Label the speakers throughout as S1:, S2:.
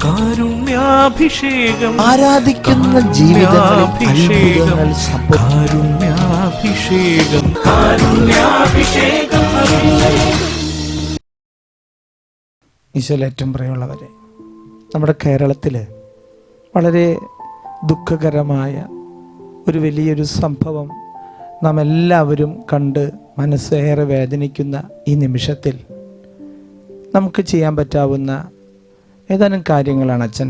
S1: കാരുണ്യാഭിഷേകം,
S2: ആരാധിക്കുന്ന ജീവിതങ്ങളിൽ
S1: കാരുണ്യാഭിഷേകം, കാരുണ്യാഭിഷേകം.
S2: ഈശോയിൽ ഏറ്റവും പ്രിയമുള്ളവരെ, നമ്മുടെ കേരളത്തിൽ വളരെ ദുഃഖകരമായ ഒരു വലിയൊരു സംഭവം നാം എല്ലാവരും കണ്ട് മനസ്സേറെ വേദനിക്കുന്ന ഈ നിമിഷത്തിൽ നമുക്ക് ചെയ്യാൻ പറ്റാവുന്ന ഏതാനും കാര്യങ്ങളാണ് അച്ഛൻ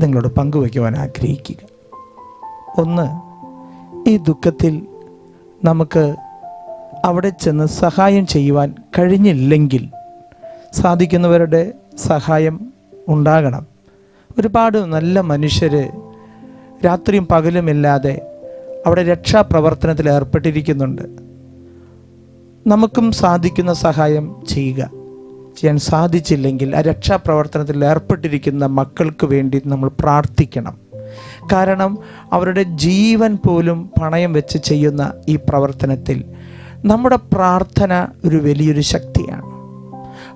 S2: നിങ്ങളോട് പങ്കുവയ്ക്കുവാൻ ആഗ്രഹിക്കുക. ഒന്ന്, ഈ ദുഃഖത്തിൽ നമുക്ക് അവിടെ ചെന്ന് സഹായം ചെയ്യുവാൻ കഴിഞ്ഞില്ലെങ്കിൽ സാധിക്കുന്നവരുടെ സഹായം ഉണ്ടാകണം. ഒരുപാട് നല്ല മനുഷ്യർ രാത്രിയും പകലുമില്ലാതെ അവിടെ രക്ഷാപ്രവർത്തനത്തിൽ ഏർപ്പെട്ടിരിക്കുന്നുണ്ട്. നമുക്കും സാധിക്കുന്ന സഹായം ചെയ്യാൻ സാധിച്ചില്ലെങ്കിൽ ആ രക്ഷാപ്രവർത്തനത്തിൽ ഏർപ്പെട്ടിരിക്കുന്ന മക്കൾക്ക് വേണ്ടി നമ്മൾ പ്രാർത്ഥിക്കണം. കാരണം അവരുടെ ജീവൻ പോലും പണയം വെച്ച് ചെയ്യുന്ന ഈ പ്രവർത്തനത്തിൽ നമ്മുടെ പ്രാർത്ഥന ഒരു വലിയൊരു ശക്തിയാണ്.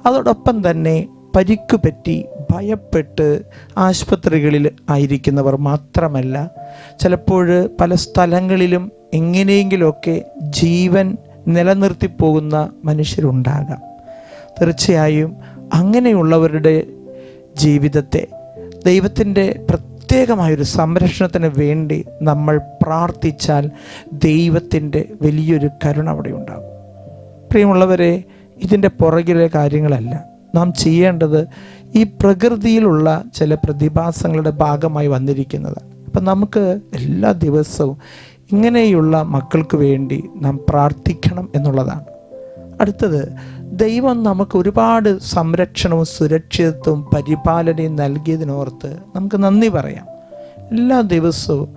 S2: അതോടൊപ്പം തന്നെ പരിക്ക് പറ്റി ഭയപ്പെട്ട് ആശുപത്രികളിൽ ആയിരിക്കുന്നവർ മാത്രമല്ല, ചിലപ്പോൾ പല സ്ഥലങ്ങളിലും എങ്ങനെയെങ്കിലുമൊക്കെ ജീവൻ നിലനിർത്തി പോകുന്ന മനുഷ്യരുണ്ടാകാം. തീർച്ചയായും അങ്ങനെയുള്ളവരുടെ ജീവിതത്തെ ദൈവത്തിൻ്റെ പ്രത്യേകമായൊരു സംരക്ഷണത്തിന് വേണ്ടി നമ്മൾ പ്രാർത്ഥിച്ചാൽ ദൈവത്തിൻ്റെ വലിയൊരു കരുണ അവിടെ ഉണ്ടാകും. പ്രിയമുള്ളവരെ, ഇതിൻ്റെ പുറകിലെ കാര്യങ്ങളല്ല നാം ചെയ്യേണ്ടത്. ഈ പ്രകൃതിയിലുള്ള ചില പ്രതിഭാസങ്ങളുടെ ഭാഗമായി വന്നിരിക്കുന്നത്. അപ്പം നമുക്ക് എല്ലാ ദിവസവും ഇങ്ങനെയുള്ള മക്കൾക്ക് വേണ്ടി നാം പ്രാർത്ഥിക്കണം എന്നുള്ളതാണ്. അടുത്തത്, ദൈവം നമുക്ക് ഒരുപാട് സംരക്ഷണവും സുരക്ഷിതത്വവും പരിപാലനയും നൽകിയതിനോർത്ത് നമുക്ക് നന്ദി പറയാം. എല്ലാ ദിവസവും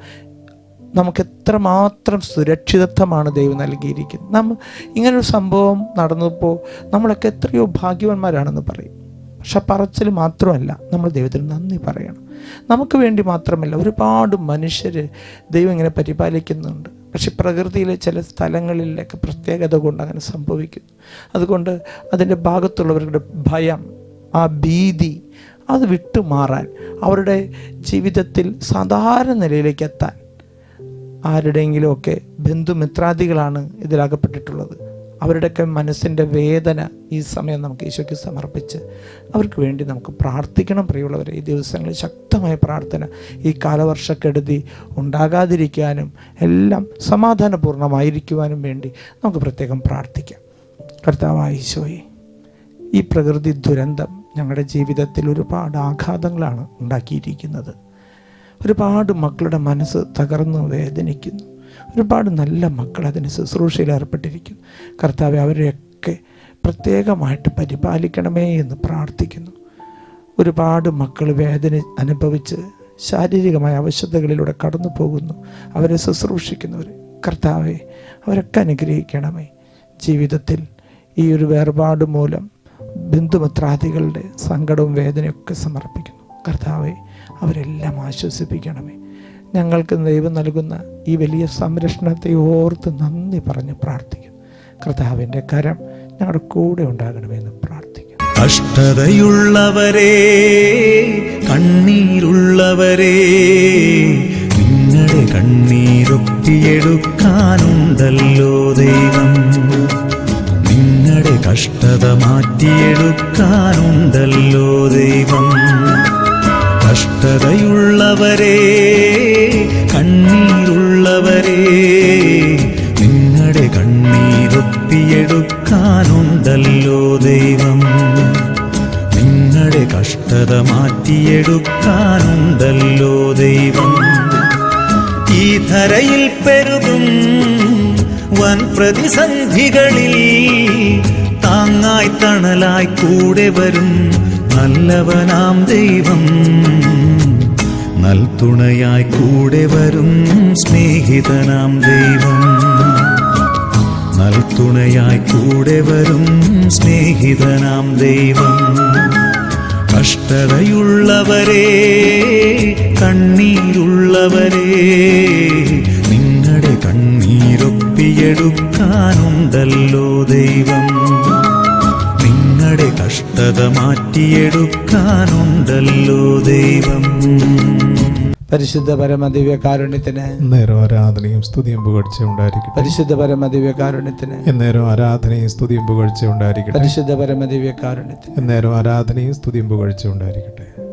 S2: നമുക്ക് എത്രമാത്രം സുരക്ഷിതത്വമാണ് ദൈവം നൽകിയിരിക്കുന്നത്. ഇങ്ങനൊരു സംഭവം നടന്നപ്പോൾ നമ്മളൊക്കെ എത്രയോ ഭാഗ്യവാന്മാരാണെന്ന് പറയും. പക്ഷെ പറച്ചിൽ മാത്രമല്ല, നമ്മൾ ദൈവത്തിന് നന്ദി പറയണം. നമുക്ക് വേണ്ടി മാത്രമല്ല, ഒരുപാട് മനുഷ്യർ ദൈവം ഇങ്ങനെ പരിപാലിക്കുന്നുണ്ട്. പക്ഷെ പ്രകൃതിയിലെ ചില സ്ഥലങ്ങളിലൊക്കെ പ്രത്യേകത കൊണ്ട് അങ്ങനെ സംഭവിക്കുന്നു. അതുകൊണ്ട് അതിൻ്റെ ഭാഗത്തുള്ളവരുടെ ഭയം, ആ ഭീതി, അത് വിട്ടുമാറാൻ, അവരുടെ ജീവിതത്തിൽ സാധാരണ നിലയിലേക്ക് എത്താൻ ആരുടെയെങ്കിലുമൊക്കെ ബന്ധുമിത്രാദികളാണ് ഇതിലകപ്പെട്ടിട്ടുള്ളത്. അവരുടെയൊക്കെ മനസ്സിൻ്റെ വേദന ഈ സമയം നമുക്ക് ഈശോയ്ക്ക് സമർപ്പിച്ച് അവർക്ക് വേണ്ടി നമുക്ക് പ്രാർത്ഥിക്കണം. പ്രിയമുള്ളവരെ, ഈ ദിവസങ്ങളിൽ ശക്തമായ പ്രാർത്ഥന, ഈ കാലവർഷക്കെടുതി ഉണ്ടാകാതിരിക്കാനും എല്ലാം സമാധാനപൂർണ്ണമായിരിക്കുവാനും വേണ്ടി നമുക്ക് പ്രത്യേകം പ്രാർത്ഥിക്കാം. കർത്താവായ ഈശോയെ, ഈ പ്രകൃതി ദുരന്തം ഞങ്ങളുടെ ജീവിതത്തിൽ ഒരുപാട് ആഘാതങ്ങളാണ് ഉണ്ടാക്കിയിരിക്കുന്നത്. ഒരുപാട് മക്കളുടെ മനസ്സ് തകർന്ന് വേദനിക്കുന്നു. ഒരുപാട് നല്ല മക്കൾ അതിന് ശുശ്രൂഷയിൽ ഏർപ്പെട്ടിരിക്കുന്നു. കർത്താവെ, അവരെയൊക്കെ പ്രത്യേകമായിട്ട് പരിപാലിക്കണമേ എന്ന് പ്രാർത്ഥിക്കുന്നു. ഒരുപാട് മക്കൾ വേദന അനുഭവിച്ച് ശാരീരികമായ അവശതകളിലൂടെ കടന്നു പോകുന്നു. അവരെ ശുശ്രൂഷിക്കുന്നവർ, കർത്താവെ, അവരൊക്കെ അനുഗ്രഹിക്കണമേ. ജീവിതത്തിൽ ഈ ഒരു വേർപാട് മൂലം ബന്ധുമിത്രാദികളുടെ സങ്കടവും വേദനയൊക്കെ സമർപ്പിക്കുന്നു. കർത്താവെ, അവരെല്ലാം ആശ്വസിപ്പിക്കണമേ. ഞങ്ങൾക്ക് ദൈവം നൽകുന്ന ഈ വലിയ സംരക്ഷണത്തെ ഓർത്ത് നന്ദി പറഞ്ഞ് പ്രാർത്ഥിക്കും. കർത്താവിൻ്റെ കരം ഞങ്ങളുടെ കൂടെ ഉണ്ടാകണമെന്ന് പ്രാർത്ഥിക്കും.
S3: കഷ്ടതയുള്ളവരെ, കണ്ണീരുള്ളവരെ, നിങ്ങളുടെ കണ്ണീരൊപ്പിയെടുക്കാനുണ്ടല്ലോ ദൈവം. നിങ്ങളുടെ കഷ്ടത മാറ്റിയെടുക്കാനുണ്ടല്ലോ ദൈവം. കഷ്ടതയുള്ളവരെ, കണ്ണീരുള്ളവരെ, നിങ്ങളുടെ കണ്ണീരൊപ്പിയെടുക്കാനുണ്ടല്ലോ ദൈവം. നിങ്ങളുടെ കഷ്ടത മാറ്റിയെടുക്കാനുണ്ടല്ലോ ദൈവം. ഈ ധരയിൽ പെരുകും വൻ പ്രതിസന്ധികളിൽ താങ്ങായി തണലായി കൂടെ വരും നല്ലവനാം ദൈവം. നൽതുണയായി കൂടെ വരും സ്നേഹിതനാം ദൈവം. നൽതുണയായി കൂടെ വരും സ്നേഹിതനാം ദൈവം. കഷ്ടതയുള്ളവരെ, കണ്ണീരുള്ളവരെ, നിങ്ങളുടെ കണ്ണീരൊപ്പിയെടുക്കാനുണ്ടല്ലോ ദൈവം. ഞങ്ങളുടെ കഷ്ടത മാറ്റിയെടുക്കാനുണ്ടല്ലോ ദൈവം.
S2: പരിശുദ്ധ പരമദിവ്യ കാരുണ്യത്തിന്
S4: എന്നേരം ആരാധനയും സ്തുതിയും പുകഴ്ച ഉണ്ടായിരിക്കട്ടെ.
S2: പരിശുദ്ധ പരമദിവ്യ കാരുണ്യത്തിന്
S4: എന്നേരം ആരാധനയും സ്തുതിയും പുകഴ്ച ഉണ്ടായിരിക്കട്ടെ.
S2: പരിശുദ്ധ പരമദിവ്യ കാരുണ്യത്തിന്
S4: എന്നേരം ആരാധനയും സ്തുതിയും പുകഴ്ച ഉണ്ടായിരിക്കട്ടെ.